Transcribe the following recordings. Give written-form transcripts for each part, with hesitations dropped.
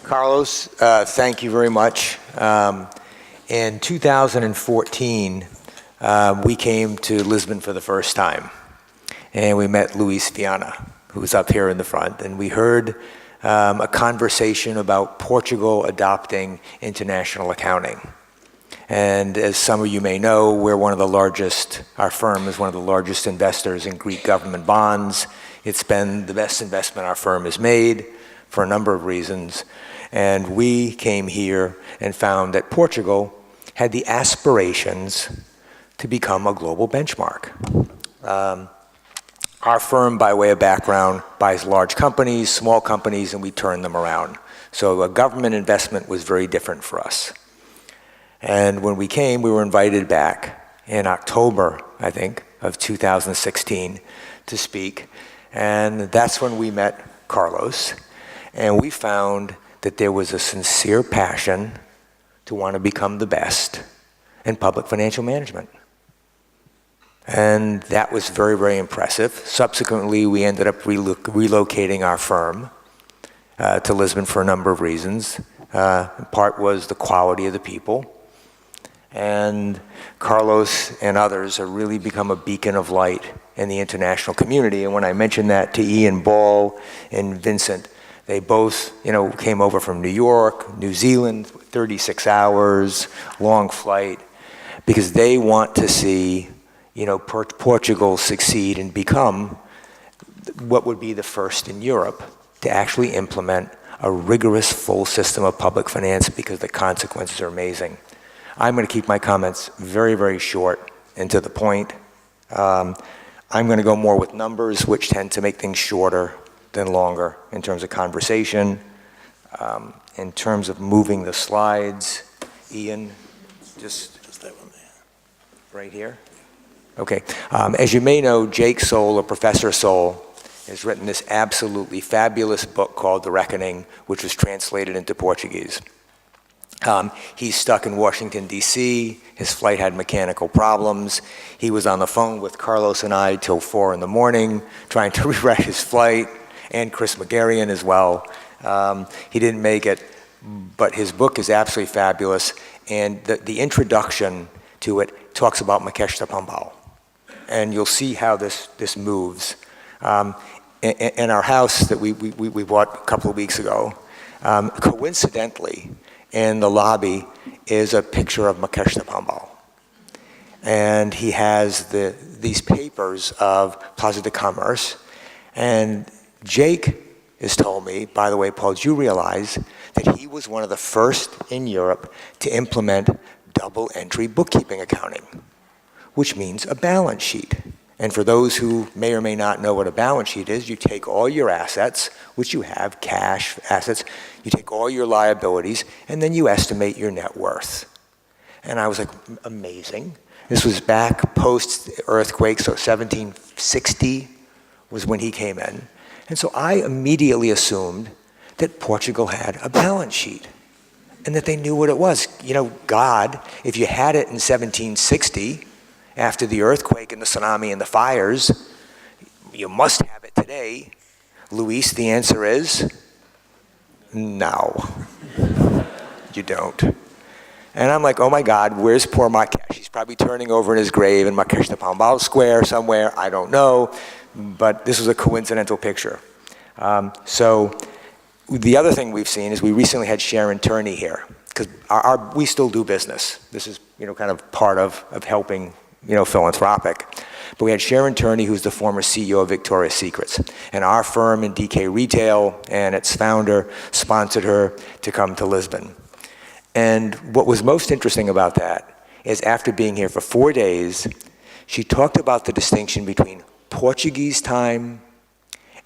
Carlos, thank you very much. In 2014, we came to Lisbon for the first time, and we met Luis Viana, who was up here in the front, and we heard a conversation about Portugal adopting international accounting. And as some of you may know, we're one of the largest, our firm is one of the largest investors in Greek government bonds. It's been the best investment our firm has made for a number of reasons. And we came here and found that Portugal had the aspirations to become a global benchmark. Our firm, by way of background, buys large companies, small companies, and we turn them around. So a government investment was very different for us. And when we came, we were invited back in October, I think, of 2016 to speak. And that's when we met Carlos. And we found that there was a sincere passion to want to become the best in public financial management. And that was very, very impressive. Subsequently, we ended up relocating our firm to Lisbon for a number of reasons. In part was the quality of the people. And Carlos and others have really become a beacon of light in the international community. And when I mentioned that to Ian Ball and Vincent, they both, came over from New York, New Zealand, 36 hours, long flight, because they want to see, Portugal succeed and become what would be the first in Europe to actually implement a rigorous full system of public finance, because the consequences are amazing. I'm going to keep my comments very, very short and to the point. I'm going to go more with numbers, which tend to make things shorter than longer in terms of conversation. In terms of moving the slides, Ian, just that one there. Right here? Okay. As you may know, Jake Soul, or Professor Soul, has written this absolutely fabulous book called The Reckoning, which was translated into Portuguese. He's stuck in Washington, D.C. His flight had mechanical problems. He was on the phone with Carlos and I till 4 in the morning trying to rewrite his flight, and Chris Magarian as well. He didn't make it, but his book is absolutely fabulous. And the introduction to it talks about Makeshta Pombal. And you'll see how this moves. In our house that we bought a couple of weeks ago, coincidentally, in the lobby is a picture of Makeshta Pombal. And he has these papers of Plaza de Commerce. And Jake has told me, by the way, Paul, do you realize that he was one of the first in Europe to implement double entry bookkeeping accounting, which means a balance sheet. And for those who may or may not know what a balance sheet is, you take all your assets, which you have, cash, assets, you take all your liabilities, and then you estimate your net worth. And I was like, amazing. This was back post-earthquake, so 1760 was when he came in. And so I immediately assumed that Portugal had a balance sheet and that they knew what it was. God, if you had it in 1760, after the earthquake and the tsunami and the fires, you must have it today. Luis, the answer is no, you don't. And I'm like, oh my God, where's poor Makesh? He's probably turning over in his grave in Makeshta Pombal Square somewhere, I don't know, but this was a coincidental picture. So the other thing we've seen is we recently had Sharon Turney here, because we still do business. This is kind of part of helping philanthropic. But we had Sharon Turney, who's the former CEO of Victoria's Secrets. And our firm in DK Retail and its founder sponsored her to come to Lisbon. And what was most interesting about that is after being here for 4 days, she talked about the distinction between Portuguese time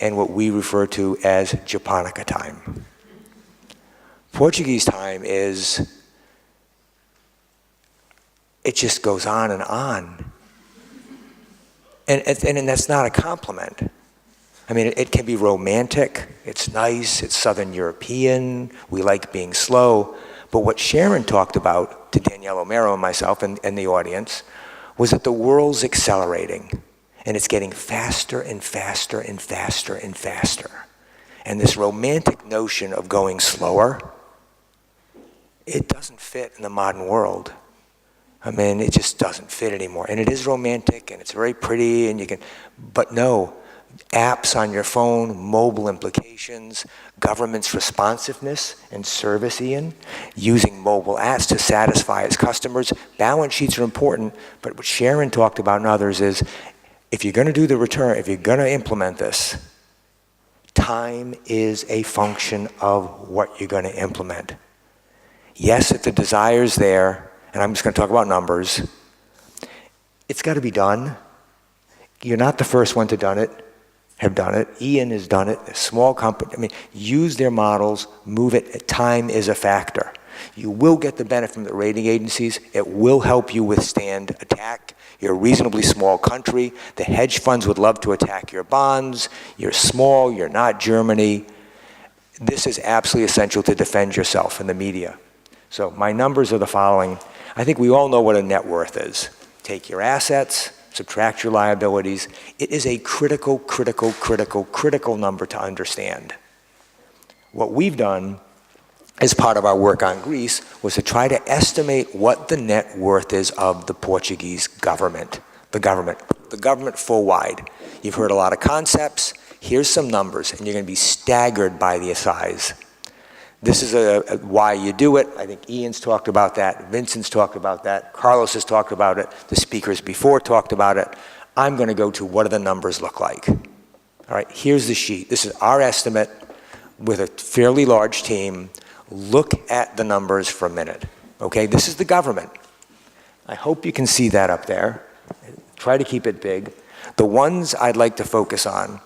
and what we refer to as Japonica time. Portuguese time is, it just goes on and on. And that's not a compliment. I mean, it can be romantic, it's nice, it's Southern European, we like being slow. But what Sharon talked about to Danielle O'Mara and myself and the audience was that the world's accelerating and it's getting faster and faster and faster and faster. And this romantic notion of going slower, it doesn't fit in the modern world. I mean, it just doesn't fit anymore. And it is romantic, and it's very pretty, and you can, but no, apps on your phone, mobile implications, government's responsiveness and service, Ian, using mobile apps to satisfy its customers. Balance sheets are important, but what Sharon talked about and others is, if you're gonna do the return, if you're gonna implement this, time is a function of what you're gonna implement. Yes, if the desire's there, and I'm just gonna talk about numbers, it's gotta be done. You're not the first one to have done it. Ian has done it, a small company. I mean, use their models, move it. Time is a factor. You will get the benefit from the rating agencies. It will help you withstand attack. You're a reasonably small country. The hedge funds would love to attack your bonds. You're small, you're not Germany. This is absolutely essential to defend yourself in the media. So my numbers are the following. I think we all know what a net worth is. Take your assets, subtract your liabilities. It is a critical number to understand. What we've done as part of our work on Greece was to try to estimate what the net worth is of the Portuguese government, the government full wide. You've heard a lot of concepts. Here's some numbers, and you're going to be staggered by the size. This is why you do it. I think Ian's talked about that. Vincent's talked about that. Carlos has talked about it. The speakers before talked about it. I'm going to go to what do the numbers look like. All right, here's the sheet. This is our estimate with a fairly large team. Look at the numbers for a minute. Okay, this is the government. I hope you can see that up there. Try to keep it big. The ones I'd like to focus on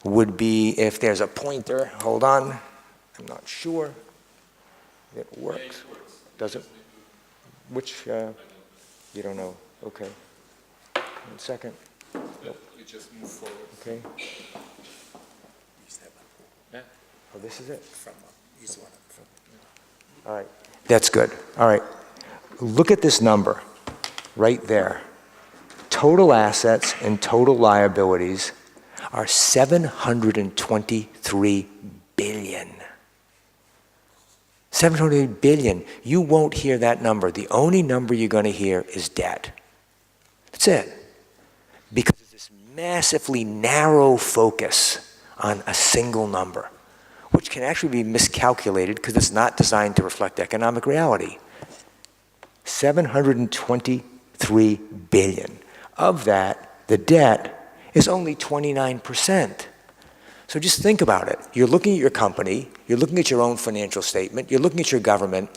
would be if there's a pointer. Hold on. I'm not sure it works. Does it? Which, you don't know. Okay. 1 second. Nope. You just move forward. Okay. Oh, this is it? All right. That's good. All right. Look at this number right there. Total assets and total liabilities are $723 billion. 728 billion. You won't hear that number. The only number you're going to hear is debt. That's it. Because of this massively narrow focus on a single number, which can actually be miscalculated because it's not designed to reflect economic reality. 723 billion. Of that, the debt is only 29%. So just think about it. You're looking at your company, you're looking at your own financial statement, you're looking at your government,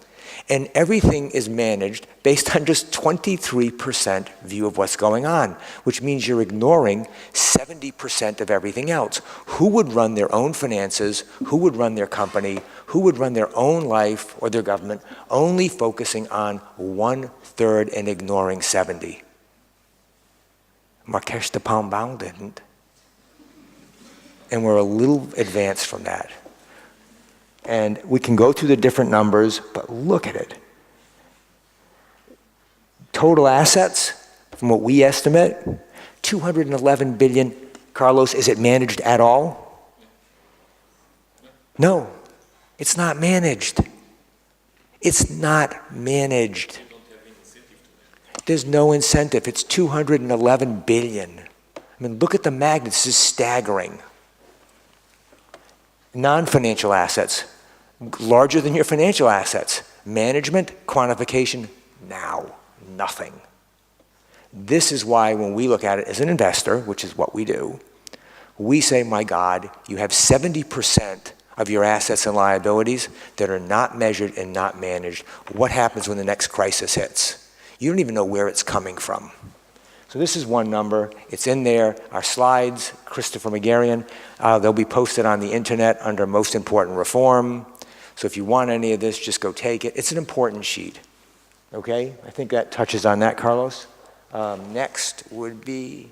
and everything is managed based on just 23% view of what's going on, which means you're ignoring 70% of everything else. Who would run their own finances? Who would run their company? Who would run their own life or their government, only focusing on 1/3 and ignoring 70? Marques de Pombal didn't. And we're a little advanced from that. And we can go through the different numbers, but look at it. Total assets, from what we estimate, 211 billion. Carlos, is it managed at all? No, it's not managed. It's not managed. There's no incentive. It's 211 billion. I mean, look at the magnitude. This is staggering. Non-financial assets, larger than your financial assets. Management, quantification, now, nothing. This is why when we look at it as an investor, which is what we do, we say, my God, you have 70% of your assets and liabilities that are not measured and not managed. What happens when the next crisis hits? You don't even know where it's coming from. So this is one number. It's in there. Our slides, Christopher Megarian, they'll be posted on the internet under most important reform. So if you want any of this, just go take it. It's an important sheet. Okay? I think that touches on that, Carlos. Next would be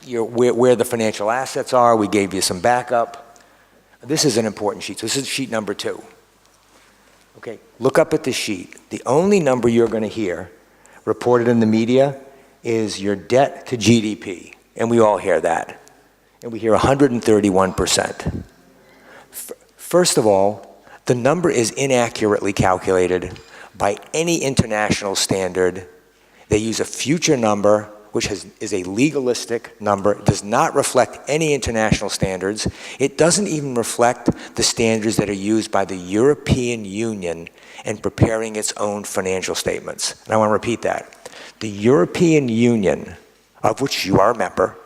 where the financial assets are. We gave you some backup. This is an important sheet. So this is sheet number 2. Okay, look up at this sheet. The only number you're going to hear reported in the media is your debt to GDP. And we all hear that. and we hear 131%. First of all, the number is inaccurately calculated by any international standard. They use a future number, which is a legalistic number. It does not reflect any international standards. It doesn't even reflect the standards that are used by the European Union in preparing its own financial statements. And I want to repeat that. The European Union, of which you are a member,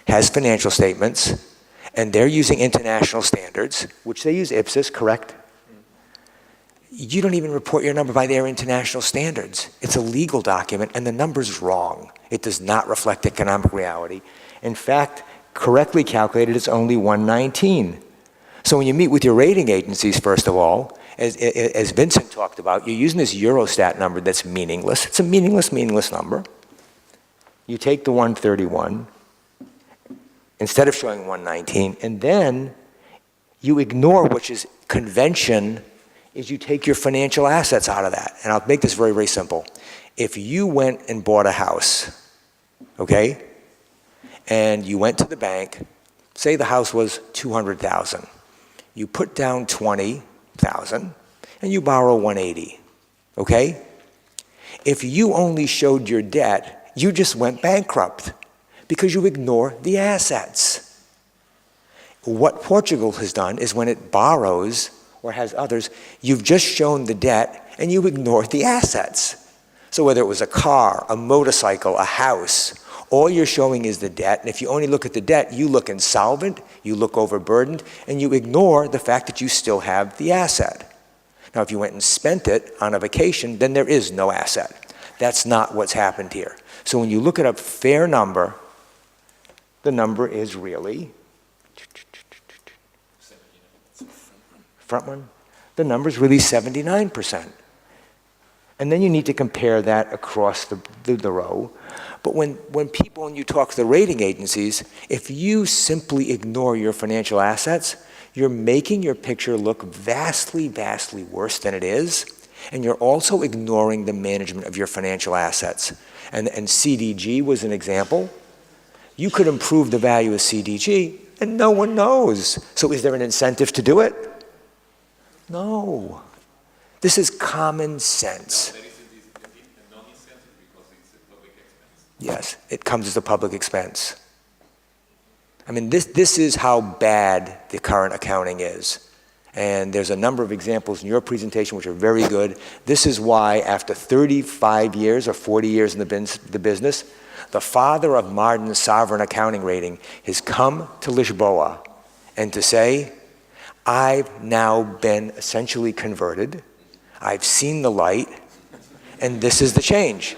has financial statements, and they're using international standards, which they use IPSAS, correct? You don't even report your number by their international standards. It's a legal document, and the number's wrong. It does not reflect economic reality. In fact, correctly calculated, it's only 119. So when you meet with your rating agencies, first of all, as Vincent talked about, you're using this Eurostat number that's meaningless. It's a meaningless number. You take the 131, instead of showing 119, and then you ignore, which is convention, is you take your financial assets out of that. And I'll make this very, very simple. If you went and bought a house, okay, and you went to the bank, say the house was $200,000. You put down $20,000 and you borrow $180, okay? If you only showed your debt, you just went bankrupt because you ignore the assets. What Portugal has done is when it borrows or has others, you've just shown the debt and you ignore the assets. So whether it was a car, a motorcycle, a house, all you're showing is the debt, and if you only look at the debt, you look insolvent, you look overburdened, and you ignore the fact that you still have the asset. Now, if you went and spent it on a vacation, then there is no asset. That's not what's happened here. So when you look at a fair number, the number is really, front one, the number is really 79%. And then you need to compare that across the row. But when you talk to the rating agencies, if you simply ignore your financial assets, you're making your picture look vastly, vastly worse than it is, and you're also ignoring the management of your financial assets. And CDG was an example. You could improve the value of CDG, and no one knows. So is there an incentive to do it? No. This is common sense. There is a non-incentive because it's a public expense. Yes, it comes as a public expense. I mean, this is how bad the current accounting is. And there's a number of examples in your presentation which are very good. This is why after 35 years or 40 years in the business, the father of modern sovereign accounting rating has come to Lisboa and to say, I've now been essentially converted. I've seen the light, and this is the change.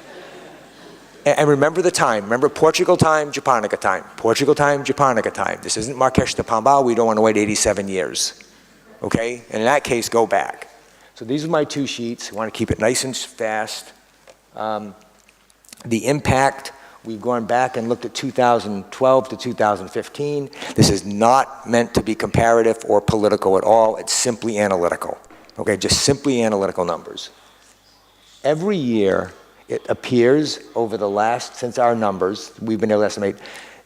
And remember the time. Remember Portugal time, Japonica time. Portugal time, Japonica time. This isn't Marques de Pombal. We don't want to wait 87 years. Okay? And in that case, go back. So these are my two sheets. I want to keep it nice and fast. The impact, we've gone back and looked at 2012 to 2015. This is not meant to be comparative or political at all. It's simply analytical. Okay, just simply analytical numbers. Every year, it appears over the last, since our numbers, we've been able to estimate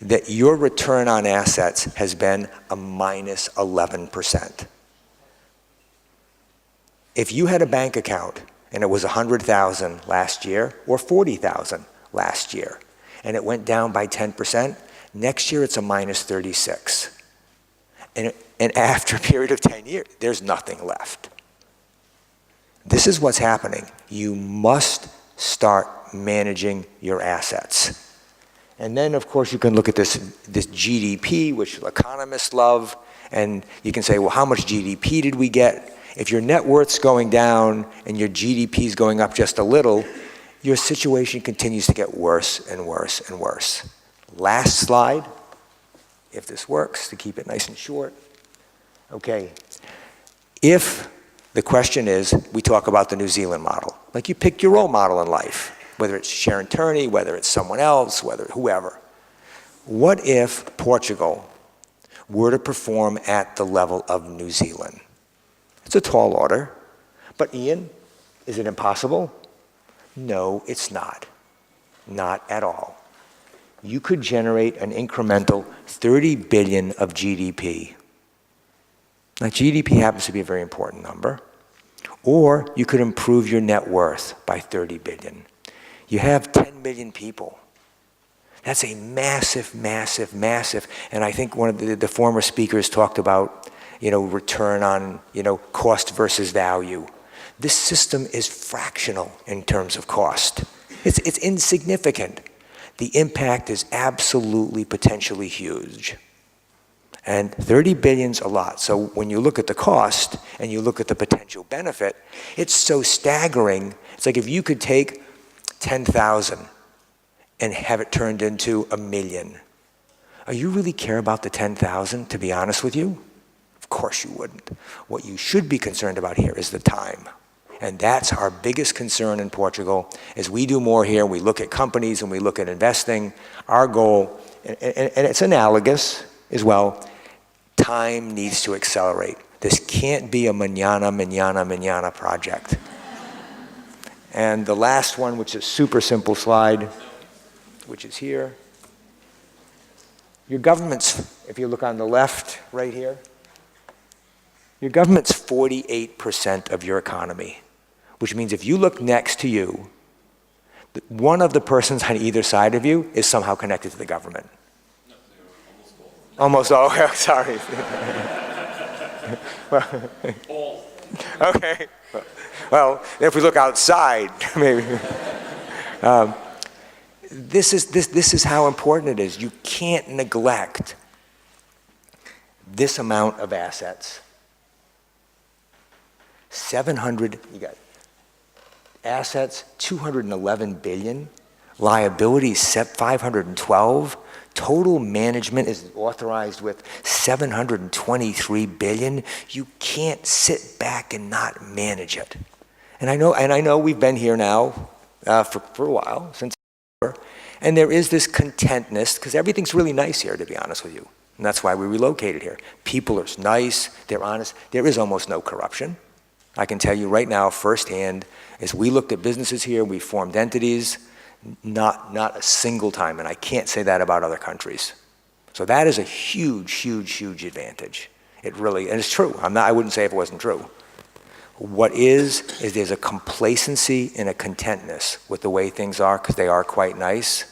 that your return on assets has been a minus 11%. If you had a bank account and it was 100,000 last year or 40,000 last year, and it went down by 10%, next year it's a minus 36. And after a period of 10 years, there's nothing left. This is what's happening. You must start managing your assets. And then, of course, you can look at this GDP, which economists love, and you can say, well, how much GDP did we get? If your net worth's going down and your GDP is going up just a little, your situation continues to get worse and worse and worse. Last slide, if this works, to keep it nice and short. Okay, if the question is, we talk about the New Zealand model. Like you pick your role model in life, whether it's Sharon Turney, whether it's someone else, whether whoever. What if Portugal were to perform at the level of New Zealand? It's a tall order, but Ian, is it impossible? No, it's not. Not at all. you could generate an incremental 30 billion of GDP. Now, GDP happens to be a very important number. Or you could improve your net worth by 30 billion. You have 10 million people. That's a massive, massive, massive, and I think one of the former speakers talked about, return on, cost versus value. This system is fractional in terms of cost. It's insignificant. The impact is absolutely potentially huge. And 30 billion's a lot. So when you look at the cost and you look at the potential benefit, it's so staggering. It's like if you could take 10,000 and have it turned into 1 million. Are you really care about the 10,000, to be honest with you? Of course you wouldn't. What you should be concerned about here is the time. And that's our biggest concern in Portugal. As we do more here, we look at companies and we look at investing. Our goal, and it's analogous as well, time needs to accelerate. This can't be a mañana project. And the last one, which is a super simple slide, which is here. Your government's, if you look on the left, right here, your government's 48% of your economy, which means if you look next to you, one of the persons on either side of you is somehow connected to the government. No, almost all. Almost all, sorry. All. Okay. Well, if we look outside, maybe. This is how important it is. You can't neglect this amount of assets. 700, you got assets, 211 billion, liabilities, 512, total management is authorized with 723 billion. You can't sit back and not manage it. And I know we've been here now for a while, since, and there is this contentness, because everything's really nice here, to be honest with you. And that's why we relocated here. People are nice, they're honest, there is almost no corruption. I can tell you right now, firsthand, as we looked at businesses here, we formed entities, not a single time, and I can't say that about other countries. So that is a huge, huge, huge advantage. It really, and it's true. I wouldn't say if it wasn't true. What is there's a complacency and a contentness with the way things are, because they are quite nice.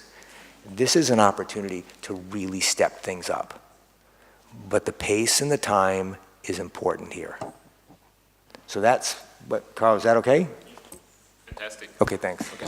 This is an opportunity to really step things up. But the pace and the time is important here. So that's what, Carl, is that okay? Fantastic. Okay, thanks. Okay.